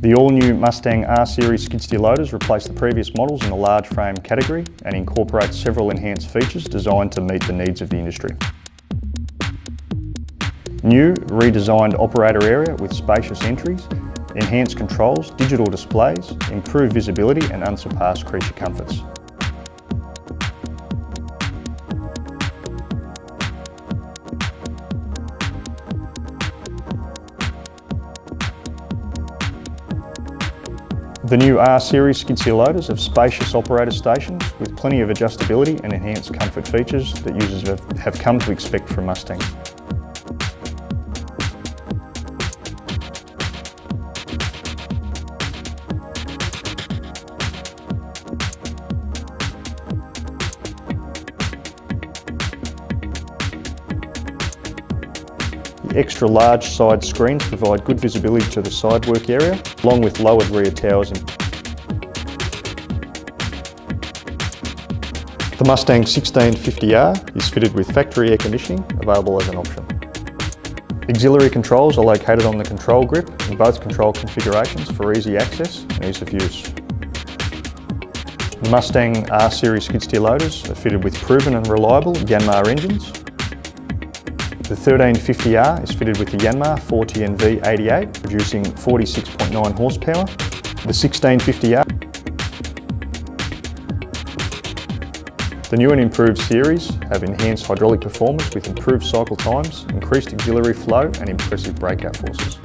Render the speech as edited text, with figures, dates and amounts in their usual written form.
The all-new Mustang R-Series skid-steer loaders replace the previous models in the large frame category and incorporate several enhanced features designed to meet the needs of the industry. New, redesigned operator area with spacious entries, enhanced controls, digital displays, improved visibility and unsurpassed creature comforts. The new R-Series skid-steer loaders have spacious operator stations with plenty of adjustability and enhanced comfort features that users have come to expect from Mustangs. The extra large side screens provide good visibility to the side work area, along with lowered rear towers. The Mustang 1650R is fitted with factory air conditioning, available as an option. Auxiliary controls are located on the control grip in both control configurations for easy access and ease of use. The Mustang R-Series skid-steer loaders are fitted with proven and reliable Yanmar engines. The 1350R is fitted with the Yanmar 4TNV88, producing 46.9 horsepower. The 1650R. The new and improved series have enhanced hydraulic performance with improved cycle times, increased auxiliary flow and impressive breakout forces.